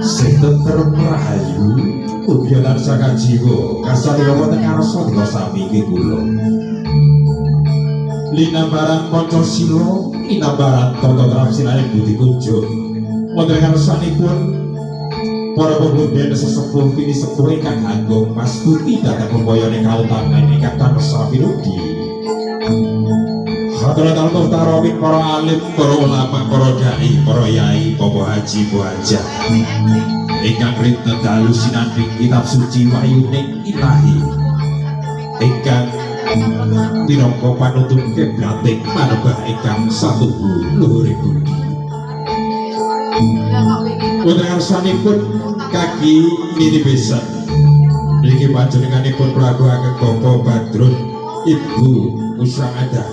Sinten termerayu kubiyanan saka jiwa kasarya wonten ngarsa dina sami iki kula linambaran Pancasila linambaran tata tramsilane Budi Kunjung wonten ngarsanipun para pemuda sesepuh pini sepuh ingkang agung Mas Tuti dhateng pemboyone kautaman ingkang tansah winudi Hadratul Muhtaromin para alim, para ulama, para dai, para yai, para haji, para hajah ingkang rinten dalu sinanding kitab suci wahyuning ilahi ingkang minangka panuntun kiblating manembah ingkang satuhu luhuring budi wonten ngarsanipun kaki nini besan niki panjenenganipun Prabu Ageng Bapa Badrun Ibu Musaadah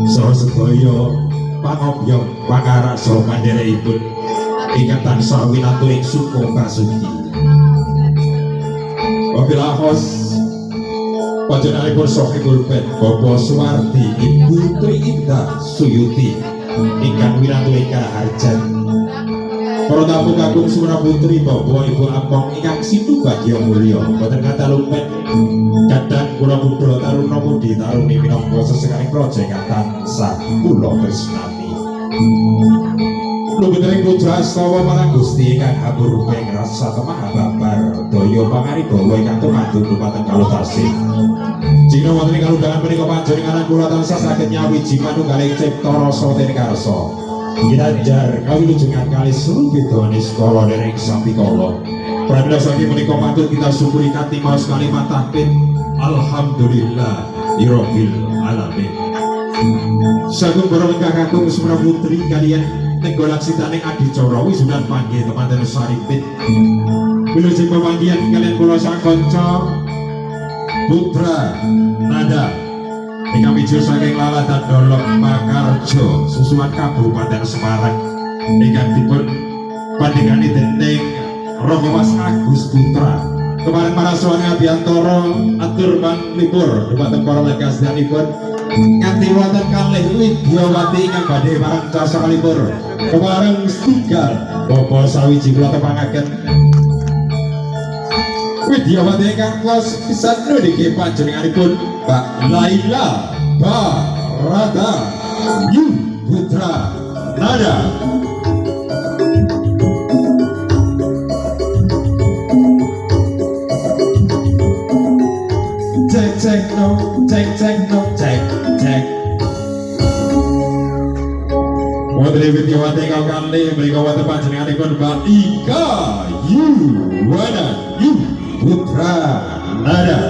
saha sedaya pangobyo pangarak saha pandherekipun ingkang tansah winantu ing suka basuki wabillahi hos panjenenganipun Sohibul Bed Bapak Suwardi Ibu Tri Indah Suyuti ingkang winantu ingkang harjan para tamu kakung Sumra Putri Bapak Ibu Ampong ingkang situ bagya mulya boten kata lumpet kadang kula putra taruna mudi taruni minangka sesekaring praja ingkang tansah kula tresnani lubeting putra astawa marang Gusti ingkang hatur ing rasa maha babar daya pangaribawa ingkang tumandur dumateng kalutasih jika wonten ing kalunggahan menika panjenengan kula tansah saged nyawiji manunggaling cipta rasa dening karsa Ginanjar kawilujengan kali seluruh bidone sekolah dereng sampikala pramila saking menika patut kita syukuri kanthi maos kalimat tahmid alhamdulillah rabbil alamin sagung para ingkang kakung Sumra Putri kaliyan tenggolak sitaning adicara wisudan panggih temanten saripit wilujeng pamanggihan kalian kula sak kanca putra nada ingkang wijur saking Lalatan Dolok Makarjo susuan Kabupaten Semarang ingkang dipun pandhengani dening Romo Mas Agus Putra kemarin para sawana Abiyantara atur panglipur dumateng para lekasdanipun nganti wonten kalih Widyawati ingkang badhe marang casakalipur kemarin Stigar Bapak sawiji kula tepangaken Widyawati ingkang kuwas pisan niki panjenenganipun Mbak Laila Barata Yu Putra Nada cek no cek Wadri Widyawati ingkang kalih menika wonten panjenenganipun Mbak Ika Yuwana Yu Putra Nada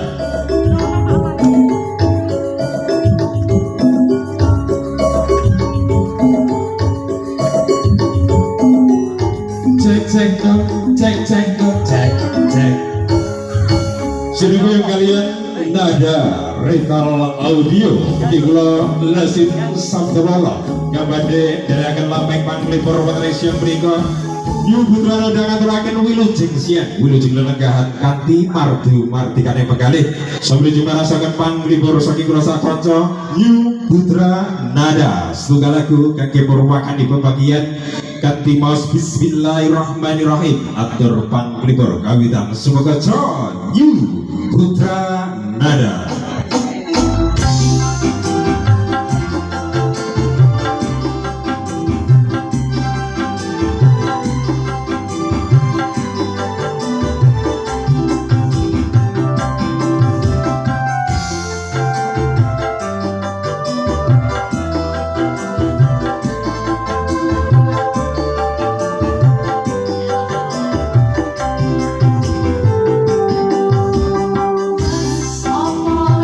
cek sedaya yang kalian nada rekal audio iki kula Lasit Sabdawala yang badhe dherekaken lampeng panglipur wonten siang mriku Yu Putra Nada ngaturaken wilujeng siang wilujeng lelenggahan kanthi mardu mardikane penggalih sambil jumarasaken panglipur saking kula sakanca Yu Putra Nada setunggal lagu kangge purwakanipun bagian kanthi maos bismillahirrahmanirrahim atur panglipur kawitan semoga Yu Putra Nada Apa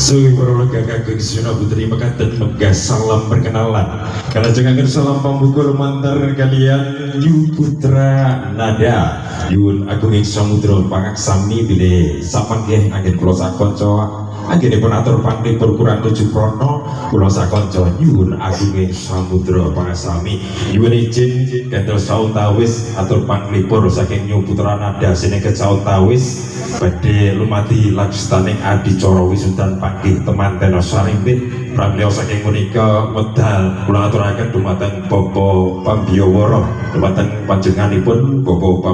Suwi prologa kageng Suna Putri mekaten megah salam perkenalan karena jangan salam pembukul mantar kalian Yu Putra Nada Yun Agung ing Samudra pangaksami bilih sapanggih anggen kula sakanca anggenipun atur pangling perkurang 7 prono kula sakanca Yun Agung ing Samudra pangaksami Yun izin gantos sautawis atur panglipur saking Yu Putra Nada sinengket sautawis badhe lumati lakstaning adicara wisudan panggih temanten sarimpit pramila saking punika wedal kula aturaken dumateng Bapak Pambiyawara dumateng panjenenganipun Bapak